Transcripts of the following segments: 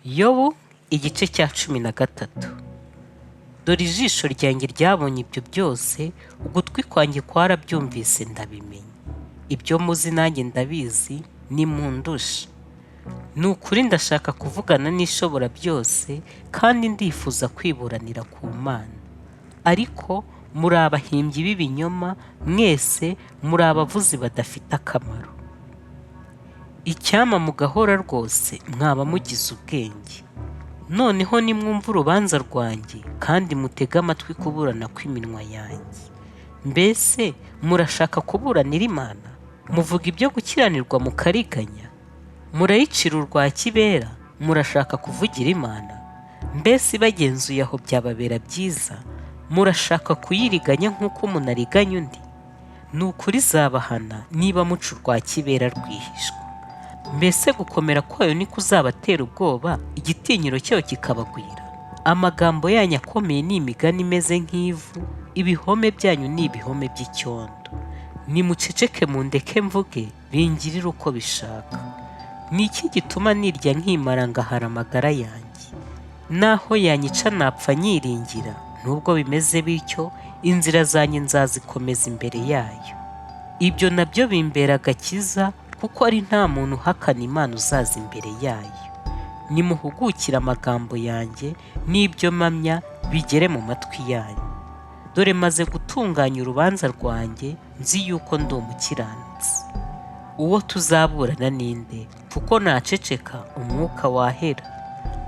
Yobu igice cya 13. Dore ijisho ryanjye ryabonye ibyo byose, ugutwi kwanjye kwarabyumvise ndabimenya. Ibyo muzi nanjye ndabizi, nimundusha. Ni ukuri ndashaka kuvugana n'ishobora byose, kandi ndifuza kwiburanira ku Mana. Ariko muri abahimbyi b'ibinyoma, mwese muri abavuzi badafite akamaro. Icyampa mugahora rwose mwaba mugize ubwenge. Noneho nimwumva urubanza rwanjye, kandi mutege amatwi kuburana kw'iminwa yanjye. Mbese murashaka kuburanira Imana? Muvuga ibyo gukiranirwa mukariganya? Murayicira urwa kibera, murashaka kuvugira Imana? Mbese bagenzuye aho byababera byiza, murashaka kuyiriganya nk'uko umuntu ariganya undi? Ni ukuri izabahana niba muca urwa kibera rwihishwa. Mbese gukomera kwayo ni kuzabatera ubwoba, igitinyiro cyayo kikabagwira? Amagambo yanyu akomeye ni imigani imeze nk'ivu, ibihome byanyu ni ibihome by'icyondo. Nimuceceke mundeke mvuge, bingirire uko bishaka. Ni iki gituma nirya nkimara ngahara amagara yanjye? Naho yanyica napfa nyiringira, nubwo bimeze bityo, inzira zanjye nzazikomeza imbere yayo. Ibyo nabyo bimbera agakiza, kuko ari nta muntu uhakana Imana uzaza imbere yayo. Nimuhugukire amagambo yanjye, n'ibyo mpamya bigere mu matwi yanyu. Dore maze gutunganya urubanza rwanjye, nzi yuko ndi umukiranutsi. Uwo tuzaburana ninde? Kuko naceceka umwuka wahera.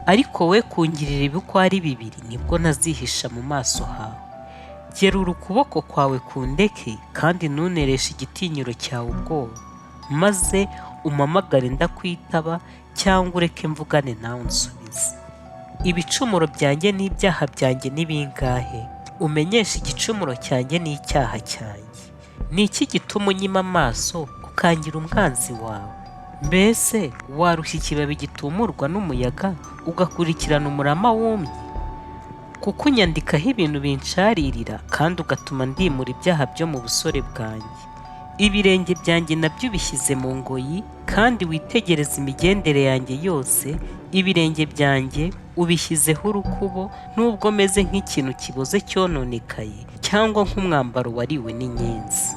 Ariko we kungirira ibi uko ari bibiri, nibwo nazihisha mu maso hawe. Gerura ukuboko kwawe kundeke, kandi ntunereshe igitinyiro cyawe ubwoba. Maze umpamagare ndakwitaba, cyangwa ureke mvugane nawe unsubize. Ibicumuro byanjye n'ibyaha byanjye ni bingahe? Umenyeshe igicumuro cyanjye n'icyaha cyanjye. Ni iki gituma unyima amaso ukangira umwanzi wawe? Mbese warushya ikibabi gitumurwa n'umuyaga, ugakurikirana umurama wumye? Kuko unyandikaho ibintu binsharirira, kandi ugatuma ndimura ibyaha byo mu busore bwanjye. Ibirenge byanjye nabyo ubishyize mu ngoyi, kandi witegereze imigendere yanjye yose. Ibirenge byanjye ubishyizeho urukubo, nubwo meze nk'ikintu kiboze cyononekaye, cyangwa nk'umwambaro wariwe n'inyenzi.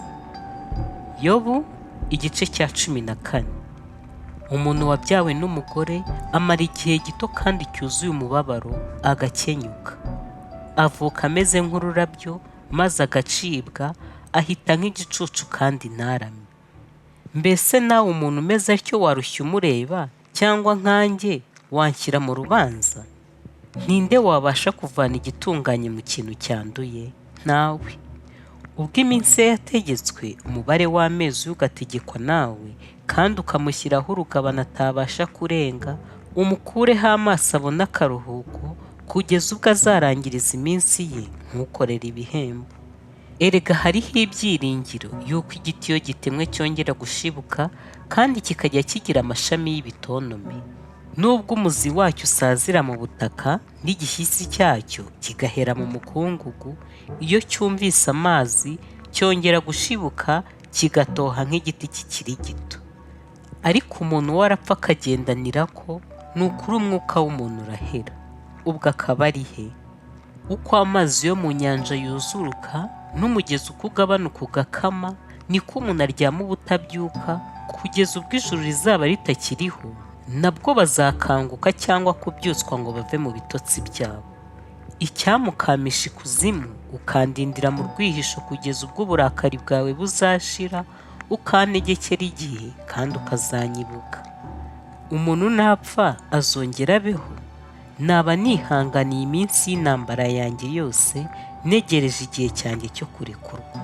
Yobu igice cya 14. Umuntu wabyawe n'umugore amara igihe gito kandi cyuzuye umubabaro, agakenyuka. Avuka ameze nk'ururabyo, maze agacibwa, ahita nk'igicucu kandi ntarame. Mbese nawe umuntu umeze atyo warushya umureba, cyangwa nkanjye wanshyira mu rubanza? Ninde wabasha kuvana igitunganye mu kintu cyanduye? Ntawe. Ubwo iminsi ye yategetswe, umubare w'amezi ugategekwa nawe, kandi ukamushyiraho urugabano atabasha kurenga, umukureho amaso abone akaruhuko, kugeza ubwo azarangiriza iminsi ye, ntukorere ibihembo. Erega hariho ibyiringiro yuko igiti iyo gitemwe cyongera gushibuka, kandi kikajya kigira amashami y'ibitontome. Nubwo umuzi wacyo usazira mu butaka, n'igishyitsi cyacyo kigahera mu mukungugu, iyo cyumvise amazi cyongera gushibuka, kigatoha nk'igiti kikiri gito. Ariko umuntu we arapfa akagendanira ko, ni ukuri umwuka w'umuntu urahera. Ubwo akaba ari he? Uko amazi yo mu nyanja yuzuruka, n'umugezi uko ugabanuka ugakama, niko umuntu aryama ubutabyuka, kugeza ubwo ijuru rizaba ritakiriho, nabwo bazakanguka cyangwa kubyutswa ngo bave mu bitotsi byabo. Icyamukamisha ikuzimu, ukandindira mu rwihisho kugeza ubwo uburakari bwawe buzashira, ukantegekera igihe, kandi ukazanyibuka. Umuntu napfa azongera abeho? Naba nihanganiye iminsi y'intambara yanjye yose, negereje igihe cyanjye cyo kurekurwa.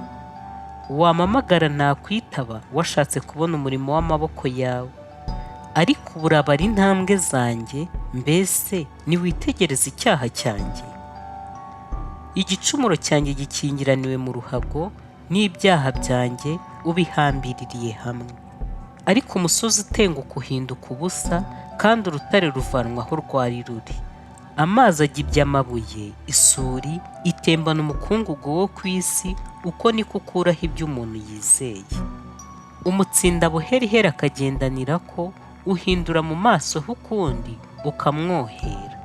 Wampamagara nakwitaba, washatse kubona umurimo w'amaboko yawe. Ariko ubu urabara intambwe zanjye, mbese niwitegereze icyaha cyanjye. Igicumuro cyanjye gikingiraniwe mu ruhago, n'ibyaha byanjye ubihambiririye hamwe. Ariko umusozi utenguka uhinduka ubusa, kandi urutare ruvanwa aho rwari ruri. Amazi agibye amabuye, isuri itembana umukungugu wo ku isi, uko niko ukuraho ibyo umuntu yizeye. Umutsinda buheriheri akagendanira ko, uhindura mu maso h'ukundi ukamwohera.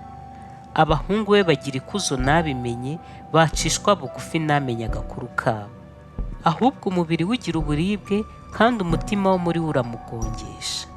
Abahungu be bagira ikuzo ntabimenye, bacishwa bugufi ntamenye agakuru kabo. Ahubwo umubiri we ugira uburibwe kandi umutima wo muri we uramugongesha.